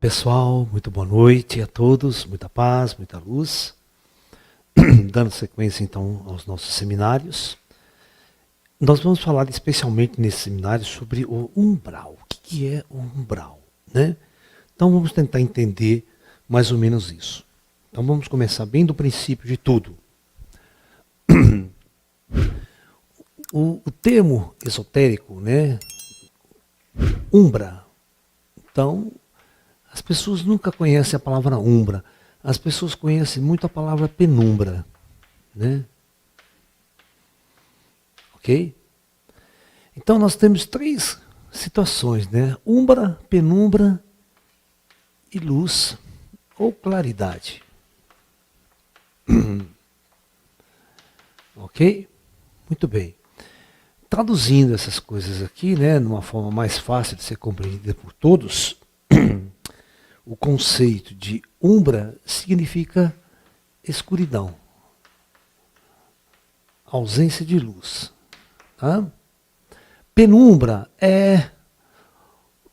Pessoal, muito boa noite a todos, muita paz, muita luz. Dando sequência então aos nossos seminários. Nós vamos falar especialmente nesse seminário sobre o umbral. O que é o umbral, né? Então vamos tentar entender mais ou menos isso. Então vamos começar bem do princípio de tudo. O termo esotérico, né? Umbra. Então, as pessoas nunca conhecem a palavra umbra. As pessoas conhecem muito a palavra penumbra, né? Ok? Então nós temos três situações, né? Umbra, penumbra e luz ou claridade. Ok? Muito bem. Traduzindo essas coisas aqui, né, numa forma mais fácil de ser compreendida por todos, o conceito de umbra significa escuridão, ausência de luz. Tá? Penumbra é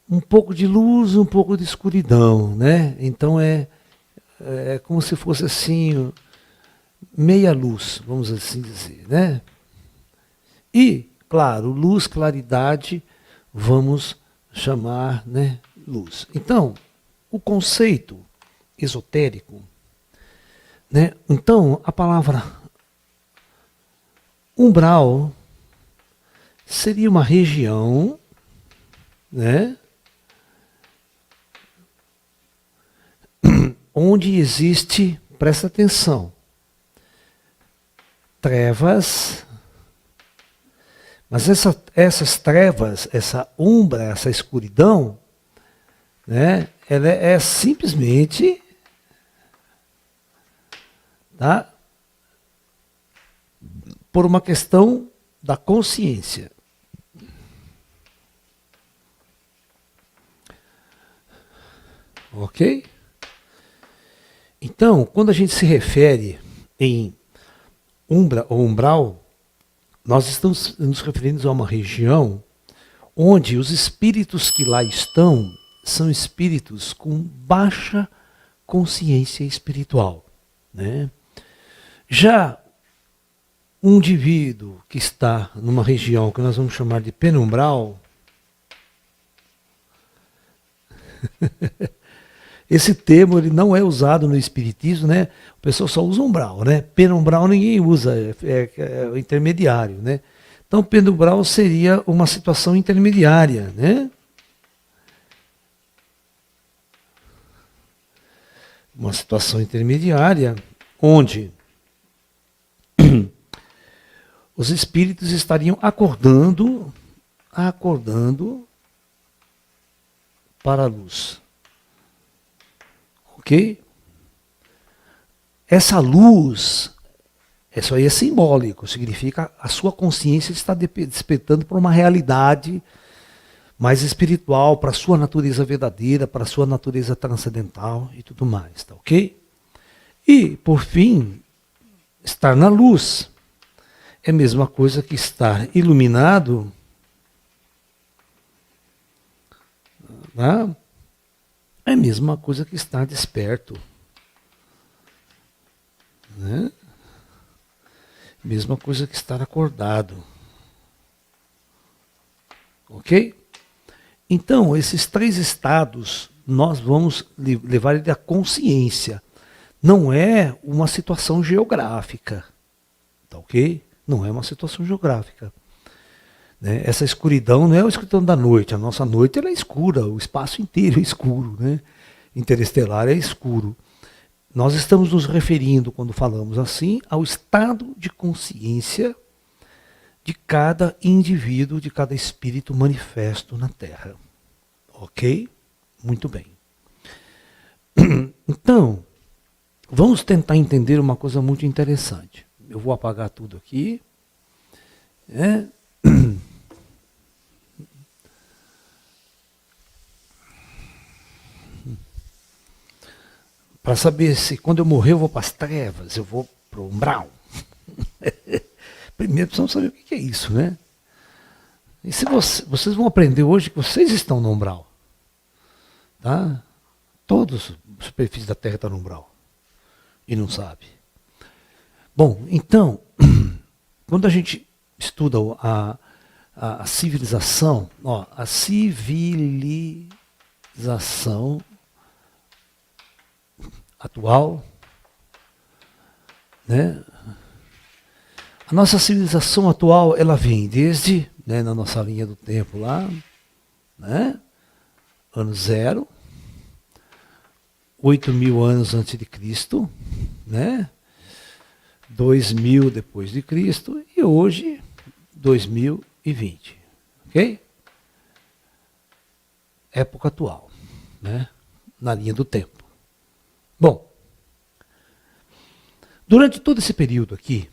um pouco de luz, um pouco de escuridão, né? Então é como se fosse assim, meia luz, vamos assim dizer, né? E, claro, luz, claridade, vamos chamar, né, luz. Então, o conceito esotérico, né? Então, a palavra umbral seria uma região, né, onde existe, presta atenção, trevas, mas essas trevas, essa umbra, essa escuridão, né, ela é simplesmente, tá, por uma questão da consciência. Ok? Então, quando a gente se refere em umbra ou umbral, nós estamos nos referindo a uma região onde os espíritos que lá estão são espíritos com baixa consciência espiritual, né? Já um indivíduo que está numa região que nós vamos chamar de penumbral, esse termo ele não é usado no espiritismo, né? O pessoal só usa umbral, né? Penumbral ninguém usa, é o intermediário, né? Então penumbral seria uma situação intermediária, né? Uma situação intermediária onde os espíritos estariam acordando para a luz. Ok? Essa luz, isso aí é simbólico, significa a sua consciência está despertando para uma realidade mais espiritual, para a sua natureza verdadeira, para a sua natureza transcendental e tudo mais, tá ok? E, por fim, estar na luz é a mesma coisa que estar iluminado, né? É a mesma coisa que estar desperto, né? Mesma coisa que estar acordado. Ok? Então, esses três estados, nós vamos levar ele à consciência. Não é uma situação geográfica. Tá ok? Não é uma situação geográfica. Né? Essa escuridão não é a escuridão da noite. A nossa noite ela é escura, o espaço inteiro é escuro. Né? Interestelar é escuro. Nós estamos nos referindo, quando falamos assim, ao estado de consciência de cada indivíduo, de cada espírito manifesto na Terra. Ok? Muito bem. Então, vamos tentar entender uma coisa muito interessante. Eu vou apagar tudo aqui. Para saber se quando eu morrer eu vou para as trevas, eu vou para o umbral. Primeiro precisamos saber o que é isso, né? E se vocês vão aprender hoje que vocês estão no umbral. Tá? Toda a superfície da Terra está no umbral. E não sabe. Bom, então, quando a gente estuda a civilização, ó, a civilização atual, né? A nossa civilização atual, ela vem desde, né, na nossa linha do tempo lá, né, ano zero, 8.000 anos antes de Cristo, né, 2.000 depois de Cristo e hoje 2020, ok? Época atual, né, na linha do tempo. Bom, durante todo esse período aqui,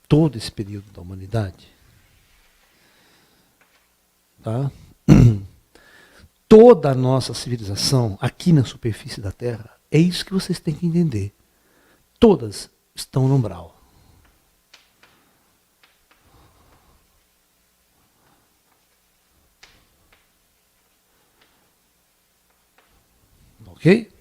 todo esse período da humanidade, tá? Toda a nossa civilização aqui na superfície da Terra, é isso que vocês têm que entender. Todas estão no umbral. Ok?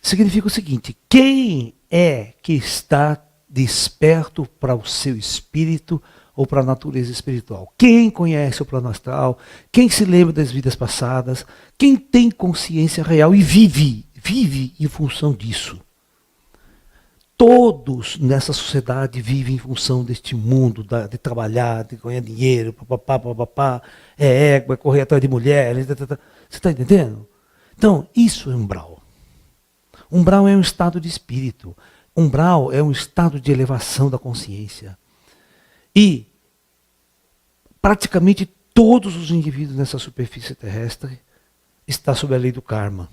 Significa o seguinte: quem é que está desperto para o seu espírito ou para a natureza espiritual? Quem conhece o plano astral? Quem se lembra das vidas passadas? Quem tem consciência real e vive em função disso? Todos nessa sociedade vivem em função deste mundo, de trabalhar, de ganhar dinheiro, papapá, é ego, é correr atrás de mulheres, você está entendendo? Então, isso é umbral. Umbral é um estado de espírito. Umbral é um estado de elevação da consciência. E praticamente todos os indivíduos nessa superfície terrestre estão sob a lei do karma.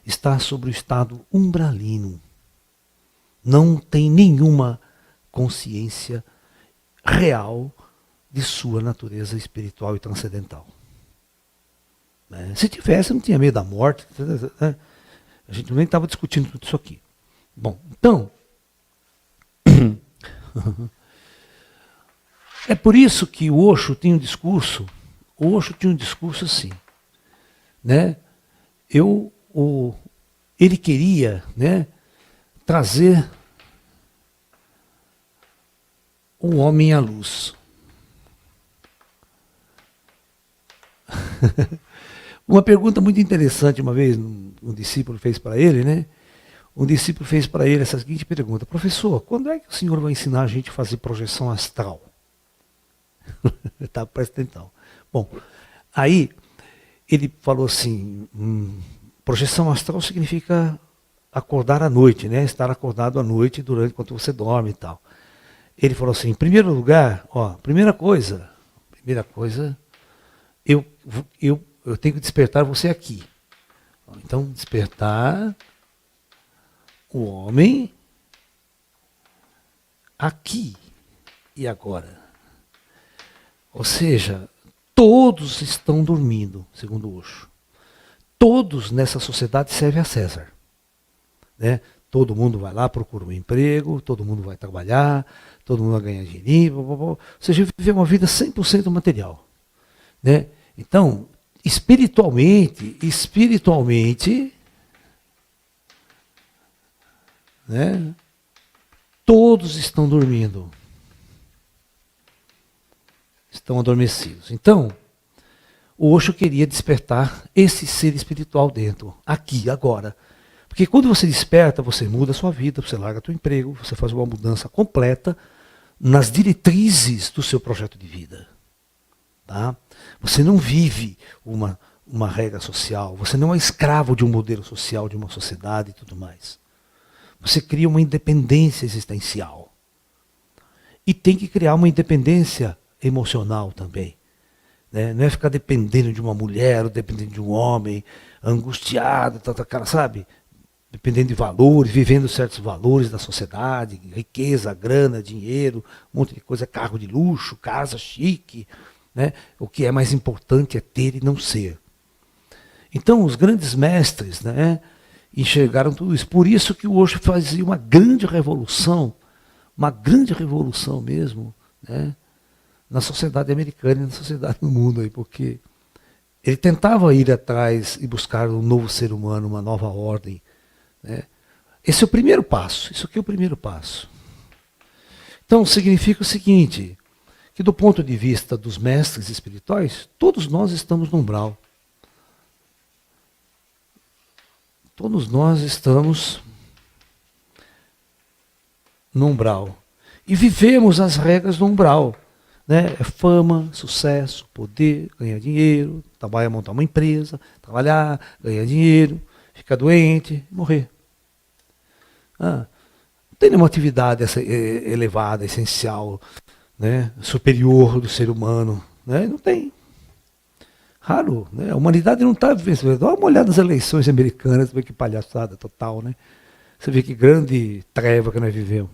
Está sobre o estado umbralino. Não tem nenhuma consciência real de sua natureza espiritual e transcendental. Se tivesse, não tinha medo da morte. A gente nem estava discutindo tudo isso aqui. Bom, então, é por isso que o Osho tinha um discurso, assim, né? Ele queria, né, trazer o homem à luz. Uma pergunta muito interessante, uma vez, um discípulo fez para ele, né? Um discípulo fez para ele essa seguinte pergunta: professor, quando é que o senhor vai ensinar a gente a fazer projeção astral? Tá, presta atenção. Bom, aí ele falou assim: projeção astral significa acordar à noite, né? Estar acordado à noite durante enquanto você dorme e tal. Ele falou assim: em primeiro lugar, ó, primeira coisa, eu tenho que despertar você aqui. Então, despertar o homem aqui e agora. Ou seja, todos estão dormindo, segundo Osho. Todos nessa sociedade servem a César. Né? Todo mundo vai lá, procura um emprego, todo mundo vai trabalhar, todo mundo vai ganhar dinheiro, ou seja, viver uma vida 100% material. Né? Então, espiritualmente, né, todos estão dormindo. Estão adormecidos. Então, o Osho queria despertar esse ser espiritual dentro, aqui, agora. Porque quando você desperta, você muda a sua vida, você larga seu emprego, você faz uma mudança completa nas diretrizes do seu projeto de vida. Tá? Você não vive uma regra social, você não é escravo de um modelo social, de uma sociedade e tudo mais. Você cria uma independência existencial. E tem que criar uma independência emocional também. Né? Não é ficar dependendo de uma mulher, ou dependendo de um homem, angustiado, cara, sabe? Dependendo de valores, vivendo certos valores da sociedade, riqueza, grana, dinheiro, um monte de coisa, carro de luxo, casa chique. Né? O que é mais importante é ter e não ser. Então, os grandes mestres, né, enxergaram tudo isso. Por isso que o Osho fazia uma grande revolução mesmo, né, na sociedade americana e na sociedade do mundo, aí, porque Ele tentava ir atrás e buscar um novo ser humano, uma nova ordem, né? Esse é o primeiro passo, isso aqui é o primeiro passo. Então significa o seguinte, que do ponto de vista dos mestres espirituais, todos nós estamos no umbral. Todos nós estamos no umbral. E vivemos as regras do umbral. Né? É fama, sucesso, poder, ganhar dinheiro, trabalhar, montar uma empresa, trabalhar, ganhar dinheiro, ficar doente, morrer. Não tem nenhuma atividade elevada, essencial, né? Superior do ser humano. Né? Não tem. Raro. Né? A humanidade não está vivendo. Dá uma olhada nas eleições americanas, você vê que palhaçada total. Né? Você vê que grande treva que nós vivemos.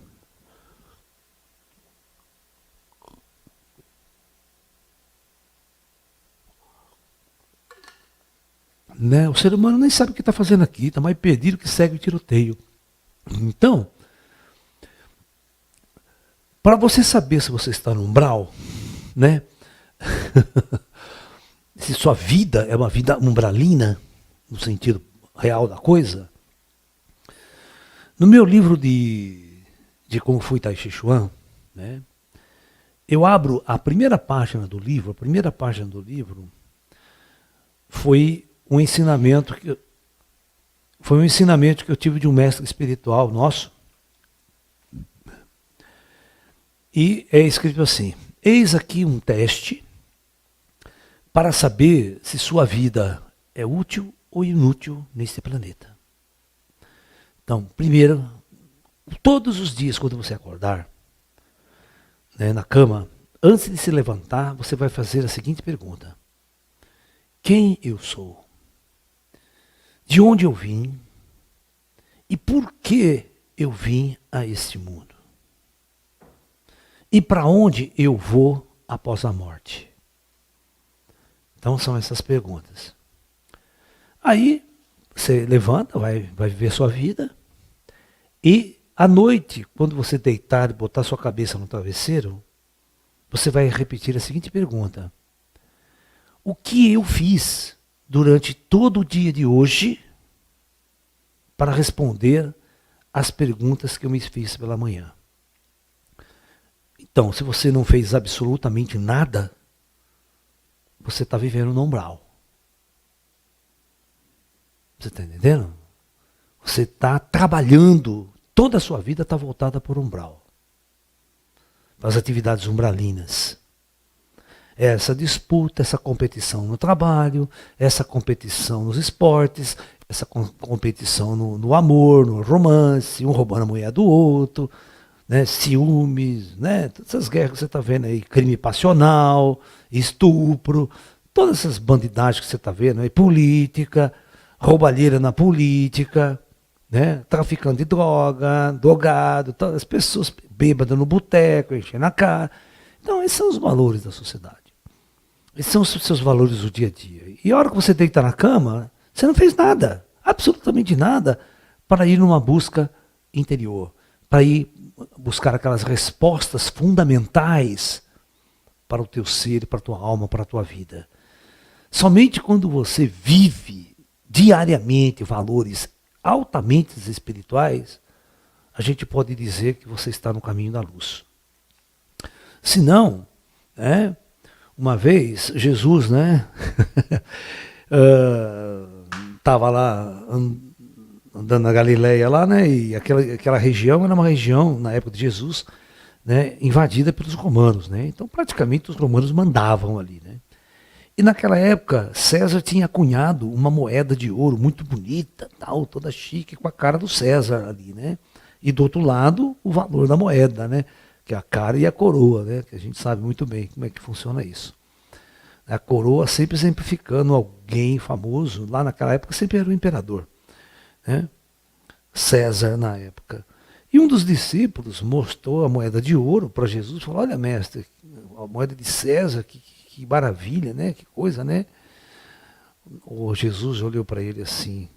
Né? O ser humano nem sabe o que está fazendo aqui, está mais perdido que segue o tiroteio. Então, para você saber se você está no umbral, né? Se sua vida é uma vida umbralina, no sentido real da coisa, no meu livro de Como Fui Tai Chi Chuan, né? Eu abro a primeira página do livro, foi um ensinamento que eu tive de um mestre espiritual nosso. E é escrito assim: eis aqui um teste para saber se sua vida é útil ou inútil neste planeta. Então, primeiro, todos os dias quando você acordar, né, na cama, antes de se levantar, você vai fazer a seguinte pergunta: quem eu sou? De onde eu vim? E por que eu vim a este mundo? E para onde eu vou após a morte? Então são essas perguntas. Aí você levanta, vai viver sua vida. E à noite, quando você deitar e botar sua cabeça no travesseiro, você vai repetir a seguinte pergunta: o que eu fiz durante todo o dia de hoje para responder às perguntas que eu me fiz pela manhã? Então, se você não fez absolutamente nada, você está vivendo no umbral. Você está entendendo? Você está trabalhando, toda a sua vida está voltada para o umbral, para as atividades umbralinas. Essa disputa, essa competição no trabalho, essa competição nos esportes, essa competição no amor, no romance, um roubando a mulher do outro, né, ciúmes, né, todas essas guerras que você está vendo aí, crime passional, estupro, todas essas bandidagens que você está vendo aí, política, roubalheira na política, né, traficando de droga, drogado, todas as pessoas bêbadas no boteco, enchendo a cara. Então, esses são os valores da sociedade. Esses são os seus valores do dia a dia. E a hora que você deita na cama, você não fez nada, absolutamente nada, para ir numa busca interior, para ir buscar aquelas respostas fundamentais para o teu ser, para a tua alma, para a tua vida. Somente quando você vive diariamente valores altamente espirituais, a gente pode dizer que você está no caminho da luz. Se não, né? Uma vez, Jesus, né, estava lá andando na Galileia lá, né, e aquela região era uma região, na época de Jesus, né, invadida pelos romanos, né, então praticamente os romanos mandavam ali, né. E naquela época, César tinha cunhado uma moeda de ouro muito bonita, tal, toda chique, com a cara do César ali, né, e do outro lado, o valor da moeda, né, que é a cara e a coroa, né? Que a gente sabe muito bem como é que funciona isso. A coroa sempre exemplificando alguém famoso, lá naquela época sempre era o imperador, né? César na época. E um dos discípulos mostrou a moeda de ouro para Jesus e falou: olha, mestre, a moeda de César, que maravilha, né? Que coisa, né? O Jesus olhou para ele assim: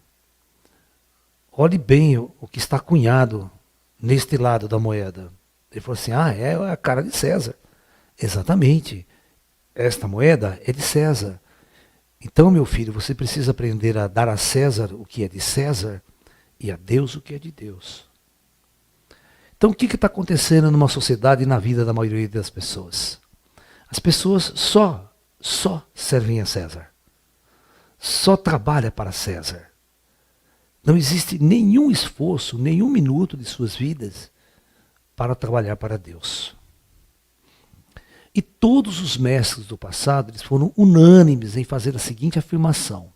olhe bem o que está cunhado neste lado da moeda. Ele falou assim: é a cara de César. Exatamente. Esta moeda é de César. Então, meu filho, você precisa aprender a dar a César o que é de César e a Deus o que é de Deus. Então, o que está acontecendo numa sociedade e na vida da maioria das pessoas? As pessoas só servem a César. Só trabalham para César. Não existe nenhum esforço, nenhum minuto de suas vidas para trabalhar para Deus. E todos os mestres do passado, eles foram unânimes em fazer a seguinte afirmação.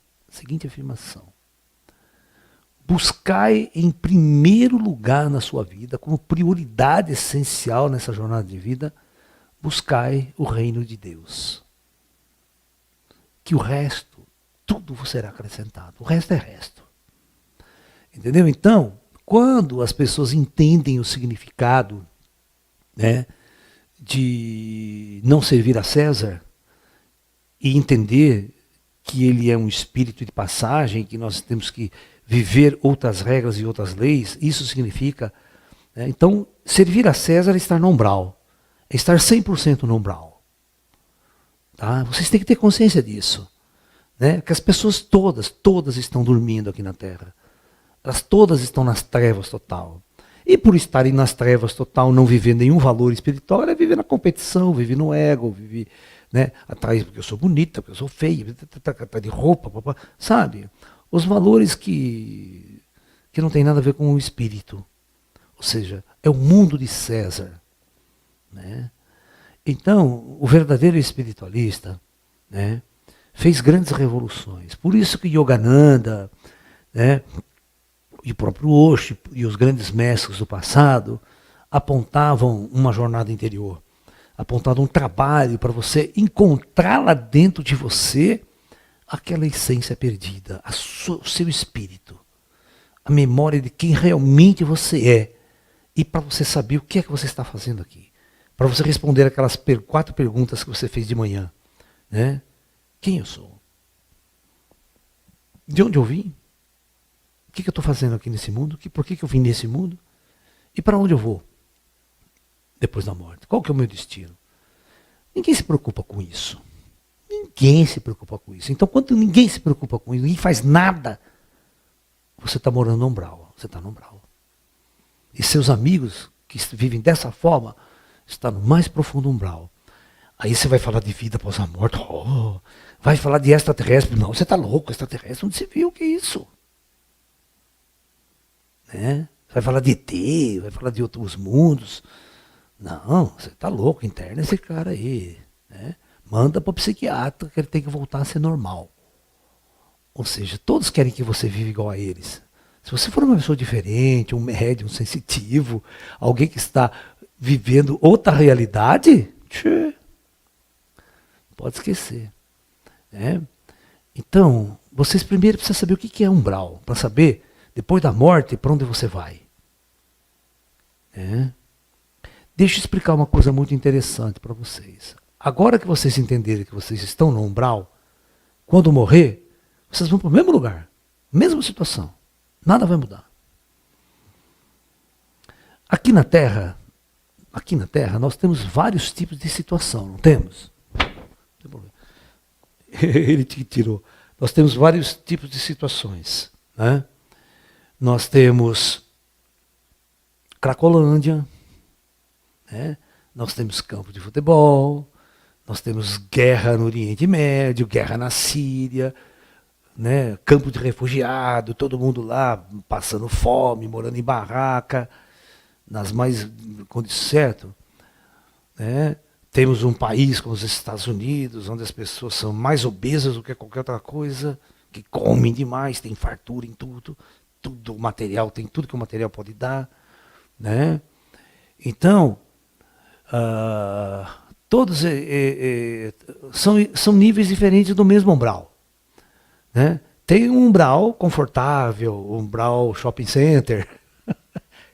Buscai em primeiro lugar na sua vida, como prioridade essencial nessa jornada de vida, buscai o reino de Deus. Que o resto, tudo vos será acrescentado. O resto é resto. Entendeu? Então, quando as pessoas entendem o significado, né, de não servir a César e entender que ele é um espírito de passagem, que nós temos que viver outras regras e outras leis, isso significa, né, então, servir a César é estar no umbral, é estar 100% no umbral. Tá? Vocês têm que ter consciência disso. Né? Que as pessoas todas estão dormindo aqui na Terra. Elas todas estão nas trevas total. E por estarem nas trevas total, não viver nenhum valor espiritual, ela vive na competição, vive no ego, vive, né, atrás porque eu sou bonita, porque eu sou feia, tá de roupa, sabe? Os valores que não tem nada a ver com o espírito. Ou seja, é o mundo de César. Né? Então, o verdadeiro espiritualista, né, fez grandes revoluções. Por isso que Yogananda, né, e o próprio Osho e os grandes mestres do passado apontavam uma jornada interior, apontavam um trabalho para você encontrar lá dentro de você aquela essência perdida, o seu espírito, a memória de quem realmente você é, e para você saber o que é que você está fazendo aqui, para você responder aquelas 4 perguntas que você fez de manhã, né? Quem eu sou? De onde eu vim? O que eu estou fazendo aqui nesse mundo? Por que eu vim nesse mundo? E para onde eu vou? Depois da morte. Qual que é o meu destino? Ninguém se preocupa com isso. Ninguém se preocupa com isso. Então, quando ninguém se preocupa com isso, ninguém faz nada, você está morando no umbral. Você está no umbral. E seus amigos que vivem dessa forma estão no mais profundo umbral. Aí você vai falar de vida após a morte. Oh, vai falar de extraterrestre. Não, você está louco, extraterrestre. Onde você viu o que é isso? Né? Vai falar de ET, vai falar de outros mundos. Não, você está louco, interna esse cara aí. Né? Manda para o psiquiatra que ele tem que voltar a ser normal. Ou seja, todos querem que você viva igual a eles. Se você for uma pessoa diferente, um médium, um sensitivo, alguém que está vivendo outra realidade, pode esquecer. Né? Então, vocês primeiro precisam saber o que é umbral, para saber depois da morte, para onde você vai? Deixa eu explicar uma coisa muito interessante para vocês. Agora que vocês entenderem que vocês estão no umbral, quando morrer, vocês vão para o mesmo lugar, mesma situação. Nada vai mudar. Aqui na Terra, nós temos vários tipos de situação, não temos? Ele te tirou. Nós temos vários tipos de situações, né? Nós temos Cracolândia, né? Nós temos campo de futebol, nós temos guerra no Oriente Médio, guerra na Síria, né? Campo de refugiado, todo mundo lá passando fome, morando em barraca, nas mais condições, certo? Né? Temos um país como os Estados Unidos, onde as pessoas são mais obesas do que qualquer outra coisa, que comem demais, tem fartura em tudo. Tudo material, tem tudo que o material pode dar, né? Então, todos são níveis diferentes do mesmo umbral, né? Tem um umbral confortável, um umbral shopping center,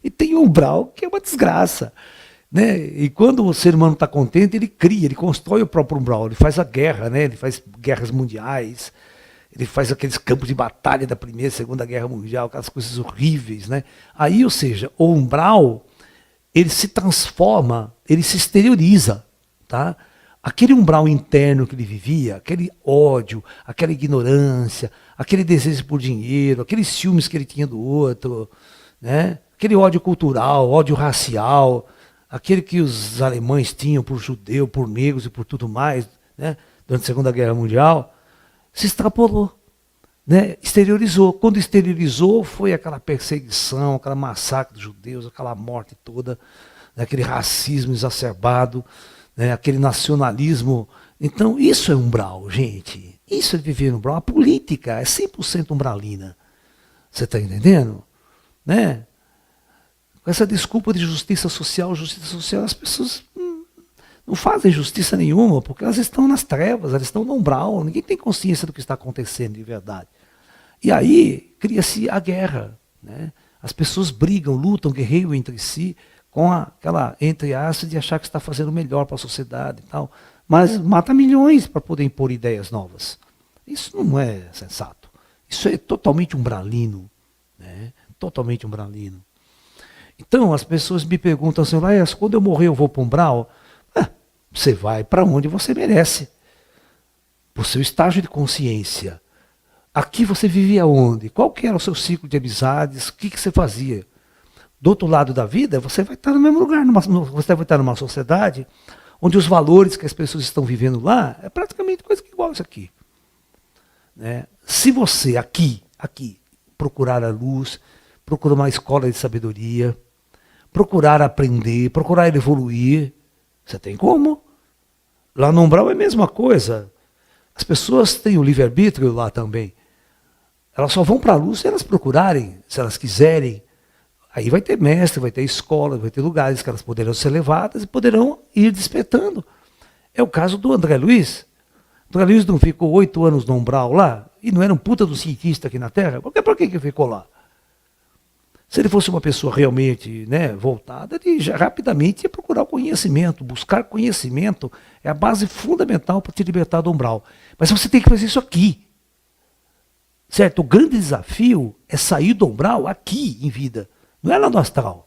e tem um umbral que é uma desgraça, né? E quando o ser humano está contente, ele cria, ele constrói o próprio umbral, ele faz a guerra, né? Ele faz guerras mundiais, ele faz aqueles campos de batalha da Primeira e Segunda Guerra Mundial, aquelas coisas horríveis, né? Aí, ou seja, o umbral, ele se transforma, ele se exterioriza, tá? aquele umbral interno que ele vivia, aquele ódio, aquela ignorância, aquele desejo por dinheiro, aqueles ciúmes que ele tinha do outro, né? Aquele ódio cultural, ódio racial, aquele que os alemães tinham por judeu, por negros e por tudo mais, né? Durante a Segunda Guerra Mundial, se extrapolou, né? Exteriorizou. Quando exteriorizou, foi aquela perseguição, aquela massacre dos judeus, aquela morte toda, né? Aquele racismo exacerbado, né? Aquele nacionalismo. Então, isso é umbral, gente. Isso é viver no umbral. A política é 100% umbralina. Você está entendendo? Né? Com essa desculpa de justiça social, as pessoas não fazem justiça nenhuma, porque elas estão nas trevas, elas estão no umbral, ninguém tem consciência do que está acontecendo de verdade. E aí cria-se a guerra, né? As pessoas brigam, lutam, guerreiam entre si, com aquela, entre aspas, de achar que está fazendo melhor para a sociedade e tal, mas mata milhões para poder impor ideias novas. Isso não é sensato. Isso é totalmente umbralino, né? Totalmente umbralino. Então as pessoas me perguntam assim, Laércio, quando eu morrer eu vou para o umbral? Você vai para onde você merece, para o seu estágio de consciência. Aqui você vivia onde? Qual que era o seu ciclo de amizades? O que você fazia? Do outro lado da vida, você vai estar no mesmo lugar, você vai estar numa sociedade onde os valores que as pessoas estão vivendo lá é praticamente coisa igual isso aqui. Né? Se você aqui, procurar a luz, procurar uma escola de sabedoria, procurar aprender, procurar evoluir, você tem como. Lá no umbral é a mesma coisa. As pessoas têm o livre-arbítrio lá também. Elas só vão para a luz se elas procurarem, se elas quiserem. Aí vai ter mestre, vai ter escola, vai ter lugares que elas poderão ser levadas e poderão ir despertando. É o caso do André Luiz. André Luiz não ficou 8 anos no umbral lá e não era um puta do cientista aqui na Terra? Por que ficou lá? Se ele fosse uma pessoa realmente, né, voltada, ele já rapidamente ia procurar o conhecimento. Buscar conhecimento é a base fundamental para te libertar do umbral. Mas você tem que fazer isso aqui. Certo? O grande desafio é sair do umbral aqui em vida. Não é lá no astral.